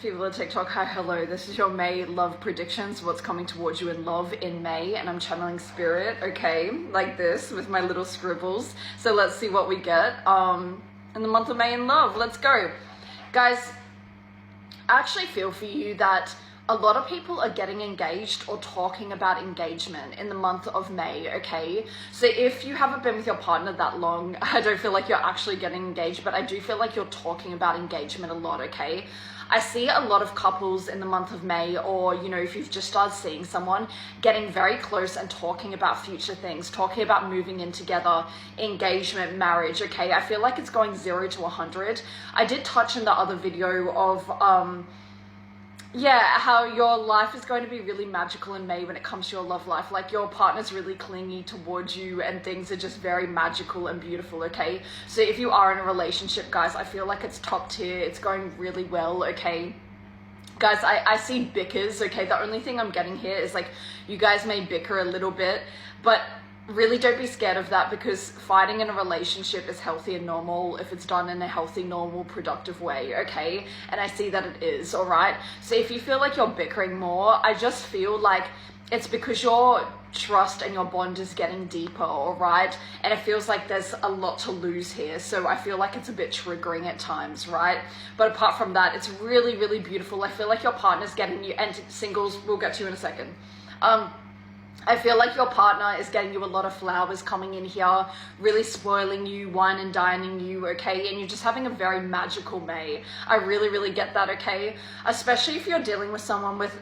People at TikTok, hi, hello. This is your May love predictions. What's coming towards you in love in May, and I'm channeling spirit, okay, like this with my little scribbles. So let's see what we get in the month of May in love. Let's go, guys. I actually feel for you that a lot of people are getting engaged or talking about engagement in the month of May, okay? So if you haven't been with your partner that long, I don't feel like you're actually getting engaged, but I do feel like you're talking about engagement a lot, okay? I see a lot of couples in the month of May, or, you know, if you've just started seeing someone, getting very close and talking about future things, talking about moving in together, engagement, marriage, okay? I feel like it's going 0 to 100. I did touch in the other video of, yeah, how your life is going to be really magical in May when it comes to your love life. Like, your partner's really clingy towards you and things are just very magical and beautiful, okay? So if you are in a relationship, guys, I feel like it's top tier. It's going really well, okay? Guys, I see bickers, okay? The only thing I'm getting here is, like, you guys may bicker a little bit, but really don't be scared of that, because fighting in a relationship is healthy and normal if it's done in a healthy, normal, productive way, okay? And I see that it is, all right? So if you feel like you're bickering more, I just feel like it's because your trust and your bond is getting deeper, all right? And it feels like there's a lot to lose here. So I feel like it's a bit triggering at times, right? But apart from that, it's really, really beautiful. I feel like your partner's getting you, and singles, we'll get to in a second. I feel like your partner is getting you a lot of flowers coming in here, really spoiling you, wine and dining you, okay? And you're just having a very magical May. I really, really get that, okay? Especially if you're dealing with someone with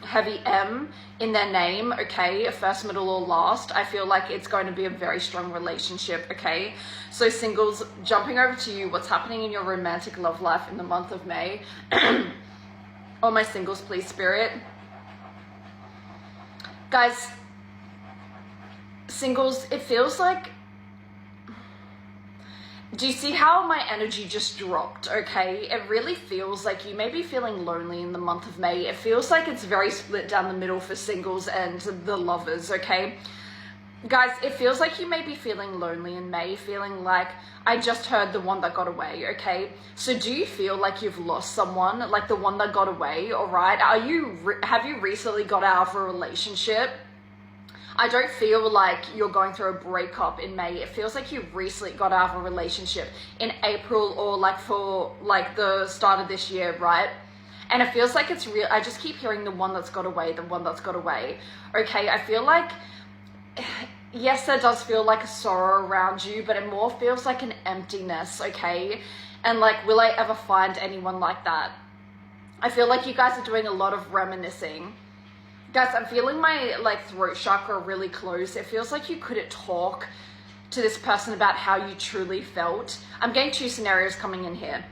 heavy M in their name, okay? First, middle, or last. I feel like it's going to be a very strong relationship, okay? So singles, jumping over to you, what's happening in your romantic love life in the month of May? All my singles, please, spirit. Guys, singles, it feels like, do you see how my energy just dropped, okay? It really feels like you may be feeling lonely in the month of May. It feels like it's very split down the middle for singles and the lovers, okay? Guys, it feels like you may be feeling lonely in May, feeling like, I just heard the one that got away, okay? So do you feel like you've lost someone, like the one that got away, all right? Have you recently got out of a relationship? I don't feel like you're going through a breakup in May. It feels like you recently got out of a relationship in April, or like for like the start of this year, right? And it feels like it's real. I just keep hearing the one that's got away, the one that's got away, okay? I feel like, yes, there does feel like a sorrow around you, but it more feels like an emptiness, okay? And like, will I ever find anyone like that? I feel like you guys are doing a lot of reminiscing. Guys, I'm feeling my like throat chakra really close. It feels like you couldn't talk to this person about how you truly felt. I'm getting two scenarios coming in here.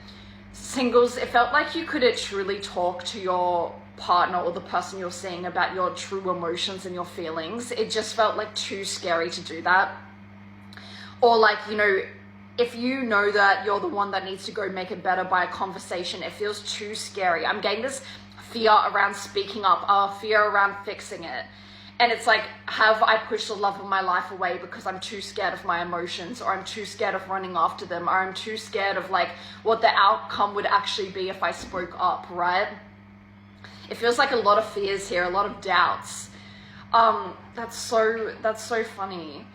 Singles, it felt like you couldn't truly talk to your partner or the person you're seeing about your true emotions and your feelings. It just felt like too scary to do that. Or like, you know, if you know that you're the one that needs to go make it better by a conversation, it feels too scary. I'm getting this fear around speaking up, fear around fixing it. And it's like, have I pushed the love of my life away because I'm too scared of my emotions, or I'm too scared of running after them, or I'm too scared of like what the outcome would actually be if I spoke up, right? It feels like a lot of fears here, a lot of doubts. That's so funny.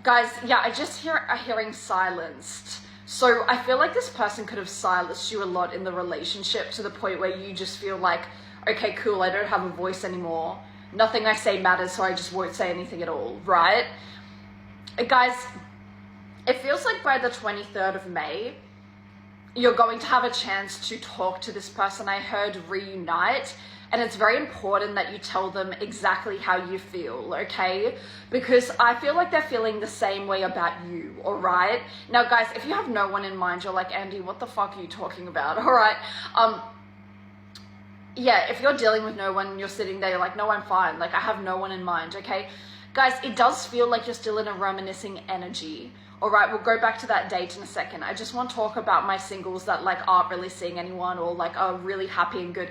Guys, yeah, I just hearing silenced. So I feel like this person could have silenced you a lot in the relationship, to the point where you just feel like, okay, cool, I don't have a voice anymore. Nothing I say matters, so I just won't say anything at all, right? Guys, it feels like by the 23rd of May, you're going to have a chance to talk to this person. I heard reunite, and it's very important that you tell them exactly how you feel, okay? Because I feel like they're feeling the same way about you, all right? Now, guys, if you have no one in mind, you're like, Andie, what the fuck are you talking about, all right? Yeah, if you're dealing with no one, you're sitting there, you're like, no, I'm fine. Like, I have no one in mind, okay? Guys, it does feel like you're still in a reminiscing energy. All right, we'll go back to that date in a second. I just want to talk about my singles that like aren't really seeing anyone, or like are really happy and good.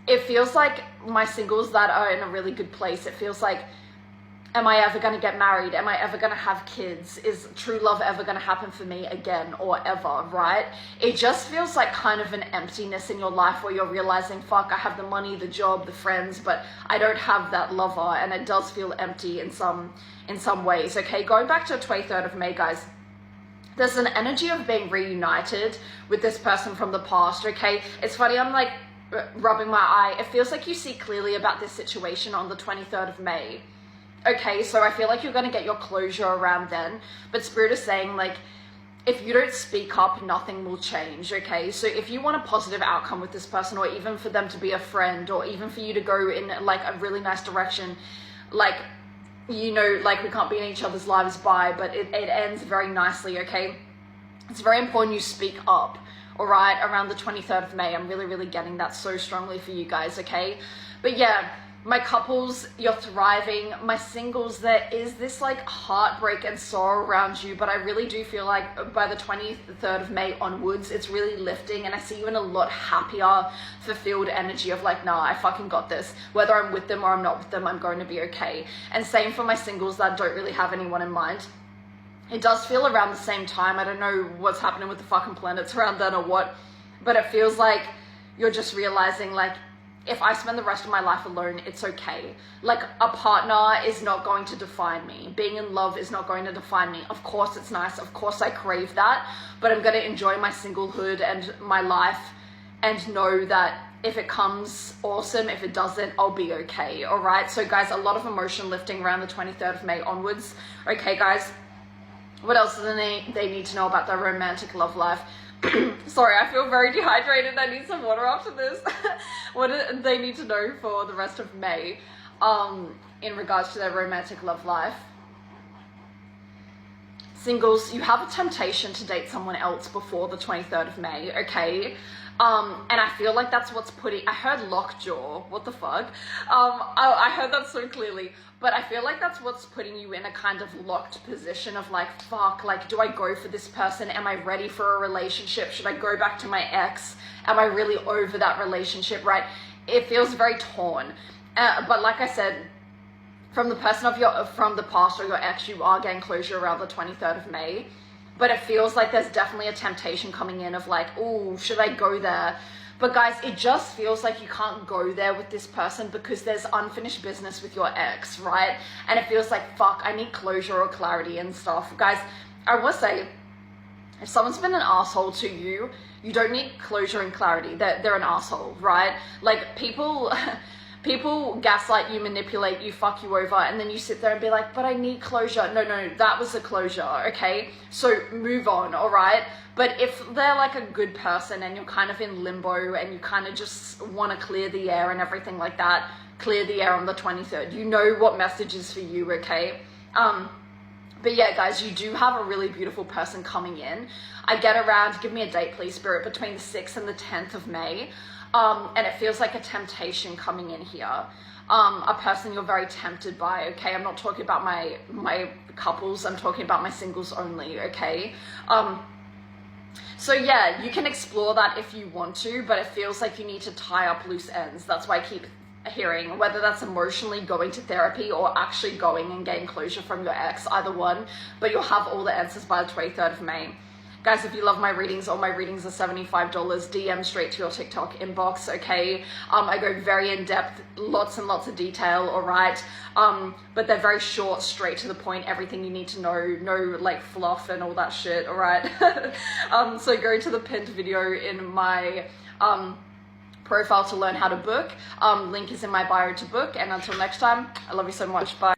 It feels like my singles that are in a really good place, it feels like Am I ever going to get married? Am I ever going to have kids? Is true love ever going to happen for me again or ever, right? It just feels like kind of an emptiness in your life where you're realizing, fuck, I have the money, the job, the friends, but I don't have that lover, and it does feel empty in some ways, okay? Going back to the 23rd of May, guys, there's an energy of being reunited with this person from the past, okay? It's funny, I'm like rubbing my eye. It feels like you see clearly about this situation on the 23rd of May. Okay, so I feel like you're going to get your closure around then, but Spirit is saying, like, if you don't speak up, nothing will change, okay? So if you want a positive outcome with this person, or even for them to be a friend, or even for you to go in, like, a really nice direction, like, you know, like, we can't be in each other's lives but it ends very nicely, okay? It's very important you speak up, all right, around the 23rd of May. I'm really, really getting that so strongly for you guys, okay? But yeah, my couples, you're thriving. My singles, there is this like heartbreak and sorrow around you, but I really do feel like by the 23rd of May onwards, it's really lifting, and I see you in a lot happier, fulfilled energy of like, nah, I fucking got this. Whether I'm with them or I'm not with them, I'm going to be okay. And same for my singles that don't really have anyone in mind. It does feel around the same time. I don't know what's happening with the fucking planets around then or what, but it feels like you're just realizing, like, if I spend the rest of my life alone, it's okay. Like, a partner is not going to define me. Being in love is not going to define me. Of course it's nice. Of course I crave that. But I'm going to enjoy my singlehood and my life and know that if it comes, awesome. If it doesn't, I'll be okay. All right? So, guys, a lot of emotion lifting around the 23rd of May onwards. Okay, guys. What else do they need to know about their romantic love life? Sorry, I feel very dehydrated. I need some water after this. What do they need to know for the rest of May in regards to their romantic love life? Singles, you have a temptation to date someone else before the 23rd of May, okay? And I feel like that's what's putting, I heard lockjaw, what the fuck? I heard that so clearly, but I feel like that's what's putting you in a kind of locked position of like, fuck, like, do I go for this person? Am I ready for a relationship? Should I go back to my ex? Am I really over that relationship, right? It feels very torn. But like I said, from the person from the past or your ex, you are getting closure around the 23rd of May. But it feels like there's definitely a temptation coming in of like, oh, should I go there? But guys, it just feels like you can't go there with this person because there's unfinished business with your ex, right? And it feels like, fuck, I need closure or clarity and stuff. Guys, I will say, if someone's been an asshole to you, you don't need closure and clarity. They're an asshole, right? Like, people gaslight you, manipulate you, fuck you over, and then you sit there and be like, but I need closure. No, that was the closure, okay? So move on, all right? But if they're like a good person and you're kind of in limbo and you kind of just want to clear the air and everything like that, clear the air on the 23rd. You know what message is for you, okay? But yeah, guys, you do have a really beautiful person coming in. I get around, give me a date, please, Spirit, between the 6th and the 10th of May. And it feels like a temptation coming in here. A person you're very tempted by, okay? I'm not talking about my couples, I'm talking about my singles only, okay? So yeah, you can explore that if you want to, but it feels like you need to tie up loose ends. That's why I keep hearing, whether that's emotionally going to therapy or actually going and getting closure from your ex, either one, but you'll have all the answers by the 23rd of May. Guys, if you love my readings, all my readings are $75. DM straight to your TikTok inbox, okay? I go very in-depth, lots and lots of detail, all right? But they're very short, straight to the point, everything you need to know, no like fluff and all that shit, all right? So go to the pinned video in my profile to learn how to book. Link is in my bio to book, and until next time, I love you so much, bye.